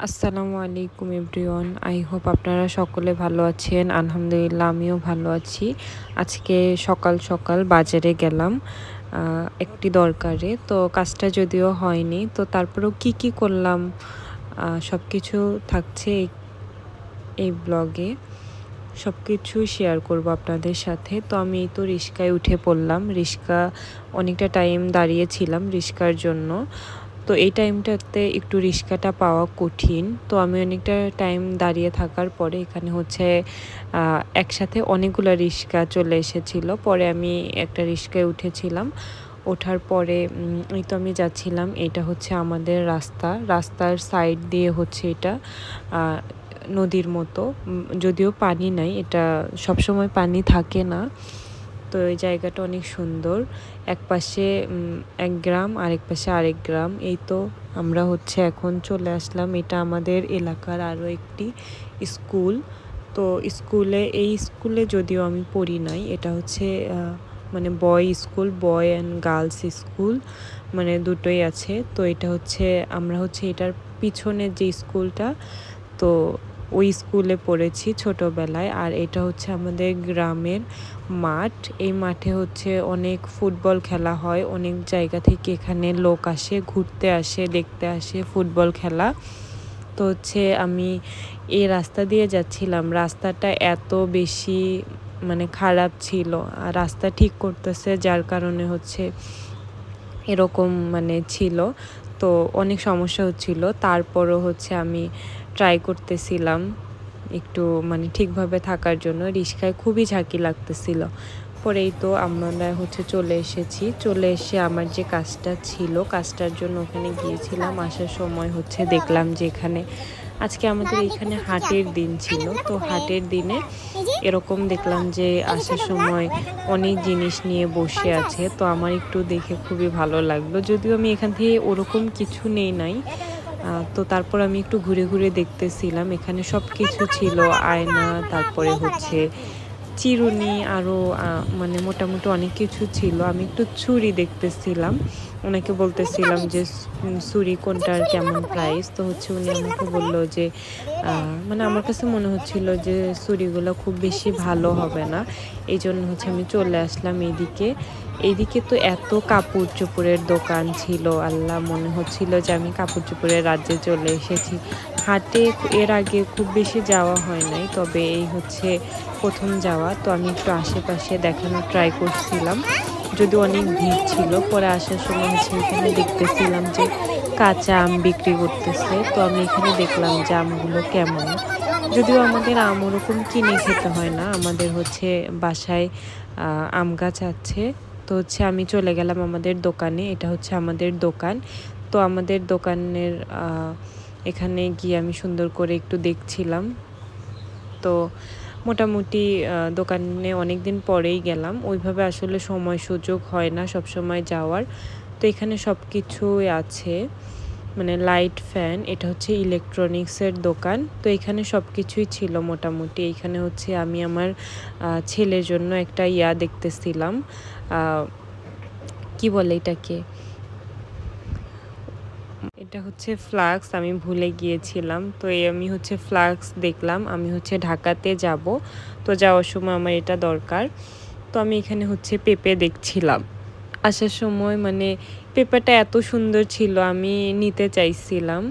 আসসালামু আলাইকুম everyone. I hope আপনারা সকলে ভালো আছেন। আলহামদুলিল্লাহ আমিও ভালো আছি। আজকে সকাল সকাল বাজারে গেলাম একটি দরকারে। তো কাজটা যদিও হয়নি, তো তারপরেও কি করলাম সব কিছু থাকছে এই ব্লগে। সব কিছু শেয়ার করব আপনাদের সাথে। তো আমি এই তো রিক্সায় উঠে পড়লাম। রিক্সা অনেকটা টাইম দাঁড়িয়েছিলাম রিক্সার জন্য। তো এই টাইমটাতে একটু রিক্সাটা পাওয়া কঠিন। তো আমি অনেকটা টাইম দাঁড়িয়ে থাকার পরে এখানে হচ্ছে একসাথে অনেকগুলো রিক্সা চলে এসেছিলো। পরে আমি একটা রিক্সায় উঠেছিলাম। ওঠার পরে এই তো আমি যাচ্ছিলাম। এটা হচ্ছে আমাদের রাস্তার সাইড দিয়ে হচ্ছে এটা নদীর মতো, যদিও পানি নাই, এটা সবসময় পানি থাকে না। তো এই জায়গাটা অনেক সুন্দর। এক পাশে এক গ্রাম, আরেক পাশে আরেক গ্রাম। এই তো আমরা হচ্ছে এখন চলে আসলাম। এটা আমাদের এলাকার আরও একটি স্কুল। তো এই স্কুলে যদিও আমি পড়ি নাই, এটা হচ্ছে মানে বয় অ্যান্ড গার্লস স্কুল, মানে দুটোই আছে। তো এটা হচ্ছে আমরা হচ্ছে এটার পিছনের যে স্কুলটা, তো ওই স্কুলে পড়েছি ছোটোবেলায়। আর এটা হচ্ছে আমাদের গ্রামের মাঠ। এই মাঠে হচ্ছে অনেক ফুটবল খেলা হয়। অনেক জায়গা থেকে এখানে লোক আসে, ঘুরতে আসে, দেখতে আসে ফুটবল খেলা। তো হচ্ছে আমি এই রাস্তা দিয়ে যাচ্ছিলাম। রাস্তাটা এত বেশি মানে খারাপ ছিল, আর রাস্তা ঠিক করতেছে যার কারণে হচ্ছে এরকম মানে ছিল। তো অনেক সমস্যা হচ্ছিল। তারপরও হচ্ছে আমি ট্রাই করতেছিলাম একটু মানে ঠিকভাবে থাকার জন্য। রিক্সায় খুবই ঝাঁকি লাগতেছিল। পরেই তো আমরা হচ্ছে চলে এসে আমার যে কাজটা ছিল, কাজটার জন্য ওখানে গিয়েছিলাম। আসার সময় হচ্ছে দেখলাম যে এখানে আজকে আমাদের এইখানে হাটের দিন ছিল। তো হাটের দিনে এরকম দেখলাম যে আসার সময় অনেক জিনিস নিয়ে বসে আছে। তো আমার একটু দেখে খুবই ভালো লাগলো, যদিও আমি এখান থেকে ওরকম কিছু নেই নাই। তো তারপর আমি একটু ঘুরে ঘুরে দেখতেছিলাম। এখানে সব কিছু ছিল, আয়না, তারপরে হচ্ছে চিরুনি, আরও মানে মোটামুটি অনেক কিছু ছিল। আমি একটু ছুরি দেখতেছিলাম, ওনাকে বলতেছিলাম যে ছুরি কোনটার কেমন প্রাইস। তো হচ্ছে উনি আমাকে বললো যে মানে আমার কাছে মনে হচ্ছিল যে ছুরিগুলো খুব বেশি ভালো হবে না। এই জন্য হচ্ছে আমি চলে আসলাম এইদিকে তো এত কাপড় চোপড়ের দোকান ছিল, আল্লাহ, মনে হচ্ছিল যে আমি কাপড় চোপড়ের রাজ্যে চলে এসেছি। হাটে এর আগে খুব বেশি যাওয়া হয় নাই, তবে এই হচ্ছে প্রথম যাওয়া। তো আমি একটু আশেপাশে দেখানোর ট্রাই করছিলাম, যদি অনেক ভিড় ছিল। পরে আসার সময় হচ্ছে এখানে দেখতেছিলাম যে কাঁচা আম বিক্রি করতেছে। তো আমি এখানে দেখলাম যে আমগুলো কেমন। যদিও আমাদের আম ওরকম কিনে খেতে হয় না, আমাদের হচ্ছে বাসায় আম গাছ আছে। তো হচ্ছে আমি চলে গেলাম আমাদের দোকানে। এটা হচ্ছে আমাদের দোকান। তো আমাদের দোকানের এখানে গিয়ে আমি সুন্দর করে একটু দেখছিলাম। তো মোটামুটি দোকানে অনেক দিন পরেই গেলাম, ওইভাবে আসলে সময় সুযোগ হয় না সব সময় যাওয়ার। তো এখানে সব কিছুই আছে, মানে লাইট, ফ্যান। এটা হচ্ছে ইলেকট্রনিক্সের দোকান। তো এখানে সব কিছুই ছিল মোটামুটি। এইখানে হচ্ছে আমি আমার ছেলের জন্য একটা দেখতেছিলাম, কি বলে এটাকে, এটা হচ্ছে ফ্লাক্স, আমি ভুলে গিয়েছিলাম। তো আমি হচ্ছে ফ্লাক্স দেখলাম। আমি হচ্ছে ঢাকাতে যাব, তো যাওয়ার সময় আমার এটা দরকার। তো আমি এখানে হচ্ছে পেঁপে দেখছিলাম আসার সময়। মানে পেঁপেটা এত সুন্দর ছিল, আমি নিতে চাইছিলাম,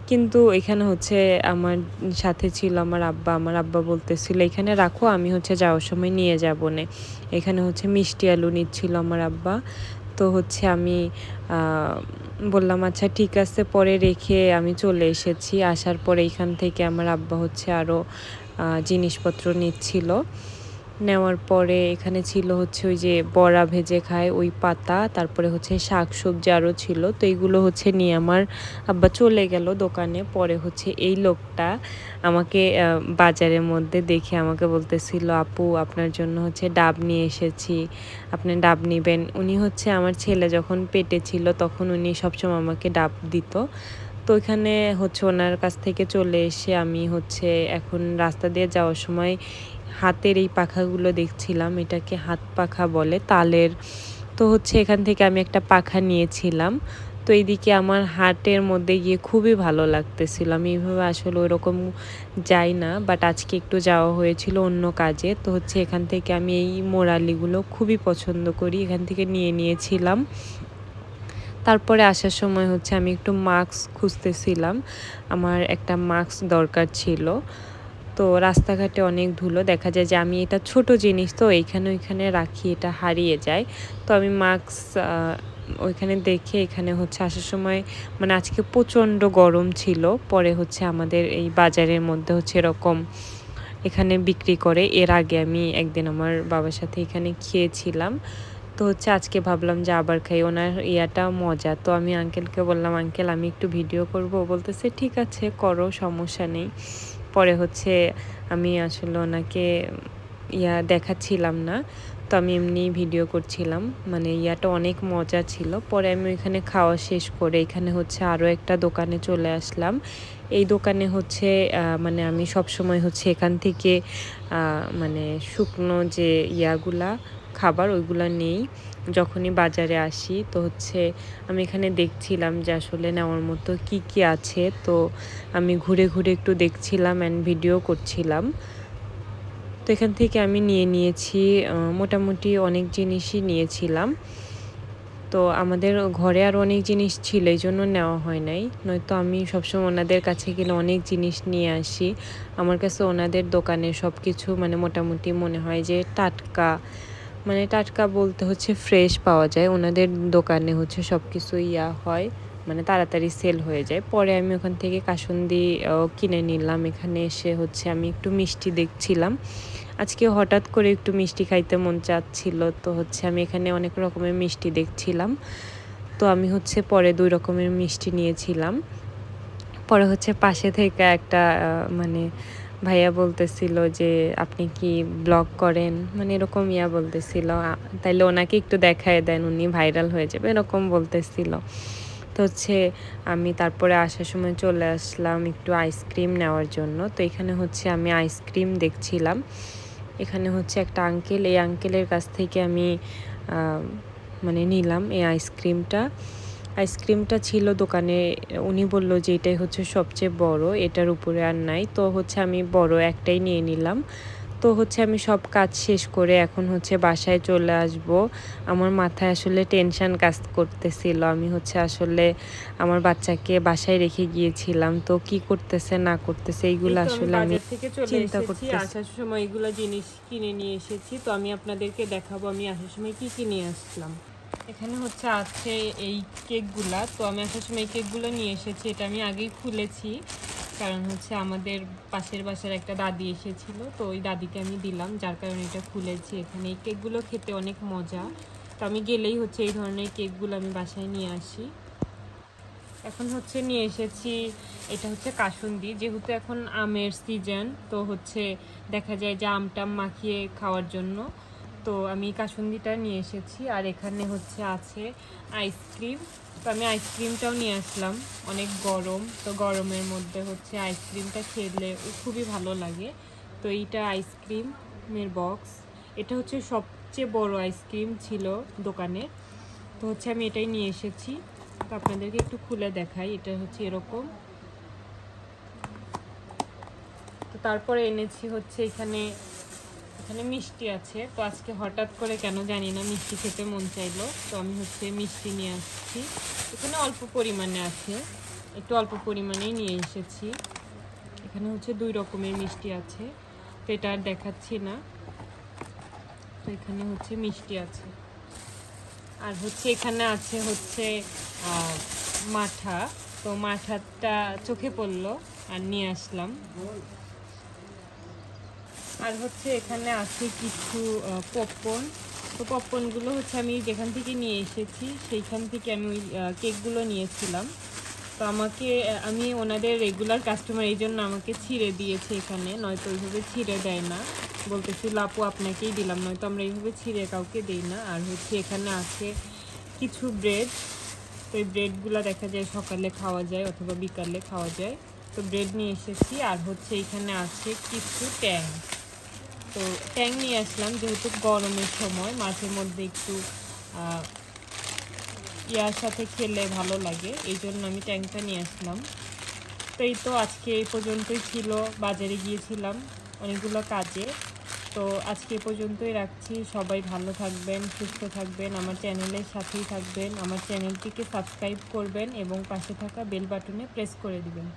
কিন্তু এখানে হচ্ছে আমার সাথে ছিল আমার আব্বা বলতেছিল এখানে রাখো, আমি হচ্ছে যাওয়ার সময় নিয়ে যাবো না। এখানে হচ্ছে মিষ্টি আলু নিচ্ছিল আমার আব্বা। তো হচ্ছে আমি বললাম আচ্ছা ঠিক আছে, পরে রেখে আমি চলে এসেছি। আসার পরে এখান থেকে আমার আব্বা হচ্ছে আরও জিনিসপত্র নিচ্ছিল। নেওয়ার পরে এখানে ছিল হচ্ছে ওই যে বড়া ভেজে খায় ওই পাতা, তারপরে হচ্ছে শাক সবজি আরও ছিল। তো এইগুলো হচ্ছে নিয়ে আমার আব্বা চলে গেল দোকানে। পরে হচ্ছে এই লোকটা আমাকে বাজারের মধ্যে দেখে আমাকে বলতেছিল, আপু আপনার জন্য হচ্ছে ডাব নিয়ে এসেছি, আপনি ডাব নেবেন। উনি হচ্ছে আমার ছেলে যখন পেটে ছিল তখন উনি সবসময় আমাকে ডাব দিত। তো ওইখানে হচ্ছে ওনার কাছ থেকে চলে এসে আমি হচ্ছে এখন রাস্তা দিয়ে যাওয়ার সময় হাতের এই পাখাগুলো দেখছিলাম, এটাকে হাত পাখা বলে, তালের। তো হচ্ছে এখান থেকে আমি একটা পাখা নিয়েছিলাম। তো এইদিকে আমার হাটের মধ্যে গিয়ে খুবই ভালো লাগতেছিল। আমি এইভাবে আসলে ওইরকম যাই না, বাট আজকে একটু যাওয়া হয়েছিল অন্য কাজে। তো হচ্ছে এখান থেকে আমি এই মোরালিগুলো খুবই পছন্দ করি, এখান থেকে নিয়েছিলাম। তারপরে আসার সময় হচ্ছে আমি একটু মাস্ক খুঁজতেছিলাম, আমার একটা মাস্ক দরকার ছিল। তো রাস্তাঘাটে অনেক ধুলো, দেখা যায় যে আমি এটা ছোট জিনিস তো এইখানে ওইখানে রাখি, এটা হারিয়ে যায়। তো আমি মাস্ক ওইখানে দেখে এখানে হচ্ছে আসার সময়, মানে আজকে প্রচণ্ড গরম ছিল, পরে হচ্ছে আমাদের এই বাজারের মধ্যে হচ্ছে এরকম এখানে বিক্রি করে। এর আগে আমি একদিন আমার বাবার সাথে এখানে খেয়েছিলাম, তো হচ্ছে আজকে ভাবলাম যে আবার খাই, ওনার ইয়াটা মজা। তো আমি আঙ্কেলকে বললাম, আঙ্কেল আমি একটু ভিডিও করব, বলতেছে ঠিক আছে করো, সমস্যা নেই। পরে হচ্ছে আমি আসলে ওনাকে দেখাচ্ছিলাম না, তো আমি এমনি ভিডিও করছিলাম, মানে ইয়াটা অনেক মজা ছিল। পরে আমি ওইখানে খাওয়া শেষ করে এখানে হচ্ছে আরও একটা দোকানে চলে আসলাম। এই দোকানে হচ্ছে মানে আমি সব সময় হচ্ছে এখান থেকে মানে শুকনো যে ইয়াগুলা খাবার ওইগুলা নেই যখনই বাজারে আসি। তো হচ্ছে আমি এখানে দেখছিলাম যে আসলে নেওয়ার মতো কি কি আছে, তো আমি ঘুরে ঘুরে একটু দেখছিলাম অ্যান্ড ভিডিও করছিলাম। তো এখান থেকে আমি নিয়েছি মোটামুটি অনেক জিনিসই নিয়েছিলাম। তো আমাদের ঘরে আর অনেক জিনিস ছিল, এই জন্য নেওয়া হয় নাই, নয়তো আমি সবসময় ওনাদের কাছে গেলে অনেক জিনিস নিয়ে আসি। আমার কাছে ওনাদের দোকানে সব কিছু মানে মোটামুটি মনে হয় যে টাটকা, মানে টাটকা বলতে হচ্ছে ফ্রেশ পাওয়া যায়। ওনাদের দোকানে হচ্ছে সব কিছু হয়, মানে তাড়াতাড়ি সেল হয়ে যায়। পরে আমি ওখান থেকে কাসুন্দি কিনে নিলাম। এখানে এসে হচ্ছে আমি একটু মিষ্টি দেখছিলাম, আজকে হঠাৎ করে একটু মিষ্টি খাইতে মন চাচ্ছিল, তো হচ্ছে আমি এখানে অনেক রকমের মিষ্টি দেখছিলাম। তো আমি হচ্ছে পরে 2 রকমের মিষ্টি নিয়েছিলাম। পরে হচ্ছে পাশে থেকে একটা মানে ভাইয়া বলতেছিল যে আপনি কি ব্লগ করেন, মানে এরকম বলতেছিল, তাইলে ওনাকে একটু দেখায় দেন, উনি ভাইরাল হয়ে যাবে, এরকম বলতেছিল। তো হচ্ছে আমি তারপরে আসার সময় চলে আসলাম একটু আইসক্রিম নেওয়ার জন্য। তো এখানে হচ্ছে আমি আইসক্রিম দেখছিলাম, এখানে হচ্ছে একটা আঙ্কেল, এই আঙ্কেলের কাছ থেকে আমি মানে নিলাম এই আইসক্রিমটা ছিল দোকানে, উনি বলল যে এটাই হচ্ছে সবচেয়ে বড়, এটার উপরে আর নাই। তো হচ্ছে আমি বড় একটাই নিয়ে নিলাম। তো হচ্ছে আমি সব কাজ শেষ করে এখন হচ্ছে বাসায় চলে আসব। আমার মাথায় আসলে টেনশন কাজ করতেছিল, আমি হচ্ছে আসলে আমার বাচ্চাকে বাসায় রেখে গিয়েছিলাম, তো কি করতেছে না করতেছে এইগুলো আসলে আমি চিন্তা করতেছি। আসার সময় এগুলো জিনিস কিনে নিয়ে এসেছি, তো আমি আপনাদেরকে দেখাবো আমি আসার সময় কি কি নিয়ে আসলাম। এখানে হচ্ছে আছে এই কেকগুলা, তো আমি আসার সময় এই কেকগুলো নিয়ে এসেছি, এটা আমি আগেই খুলেছি, কারণ হচ্ছে আমাদের পাশের বাসার একটা দাদি এসেছিল, তো ওই দাদিকে আমি দিলাম, যার কারণে এটা খুলেছি। এখানে এই কেকগুলো খেতে অনেক মজা, তো আমি গেলেই হচ্ছে এই ধরনের কেকগুলো আমি বাসায় নিয়ে আসি। এখন হচ্ছে নিয়ে এসেছি, এটা হচ্ছে কাসুন্দি, যেহেতু এখন আমের সিজন, তো হচ্ছে দেখা যায় যে আমটাম মাখিয়ে খাওয়ার জন্য, তো আমি কাসুন্দিটা নিয়ে এসেছি। আর এখানে হচ্ছে আছে আইসক্রিম, তো আমি আইসক্রিমটাও নিয়ে আসলাম, অনেক গরম, তো গরমের মধ্যে হচ্ছে আইসক্রিমটা খেলে খুবই ভালো লাগে। তো এইটা আইসক্রিমের বক্স, এটা হচ্ছে সবচেয়ে বড় আইসক্রিম ছিল দোকানে, তো হচ্ছে আমি এটাই নিয়ে এসেছি। তো আপনাদেরকে একটু খুলে দেখাই, এটা হচ্ছে এরকম। তো তারপরে এনেছি হচ্ছে এখানে মিষ্টি আছে, তো আজকে হঠাৎ করে কেন জানি না মিষ্টি খেতে মন চাইলো, তো আমি হচ্ছে মিষ্টি নিয়ে আসছি। এখানে অল্প পরিমাণে আছে, একটু অল্প পরিমাণেই নিয়ে এসেছি। এখানে হচ্ছে 2 রকমের মিষ্টি আছে, তো এটা আর দেখাচ্ছি না। তো এখানে হচ্ছে মিষ্টি আছে, আর হচ্ছে এখানে আছে হচ্ছে মাঠা, তো মাঠাটা চোখে পড়লো আর নিয়ে আসলাম। আর হচ্ছে এখানে আছে কিছু পপকর্ন, তো পপকর্নগুলো হচ্ছে আমি যেখান থেকে নিয়ে এসেছি সেইখান থেকে আমি ওই কেকগুলো নিয়েছিলাম। তো আমি ওনাদের রেগুলার কাস্টমার, এই জন্য আমাকে ছিঁড়ে দিয়েছে এখানে, নয়তো ওইভাবে ছিঁড়ে দেয় না, বলতেছিল আপু আপনাকেই দিলাম, নয়তো আমরা এইভাবে ছিঁড়ে কাউকে দিই না। আর হচ্ছে এখানে আছে কিছু ব্রেড, তো এই ব্রেডগুলো দেখা যায় সকালে খাওয়া যায় অথবা বিকালে খাওয়া যায়, তো ব্রেড নিয়ে এসেছি। আর হচ্ছে এখানে আছে কিছু ট্যাং, তো ট্যাং নিয়ে আসলাম, যেহেতু গরমের সময় মাঝে মধ্যে একটু ইয়ার সাথে খেলে ভালো লাগে, এই জন্য আমি ট্যাংটা নিয়ে আসলাম। তো এই তো আজকে এই পর্যন্তই ছিল, বাজারে গিয়েছিলাম অনেকগুলো কাজে। তো আজকে এই পর্যন্তই রাখছি। সবাই ভালো থাকবেন, সুস্থ থাকবেন, আমার চ্যানেলের সাথেই থাকবেন, আমার চ্যানেলটিকে সাবস্ক্রাইব করবেন এবং পাশে থাকা বেল বাটনে প্রেস করে দিবেন।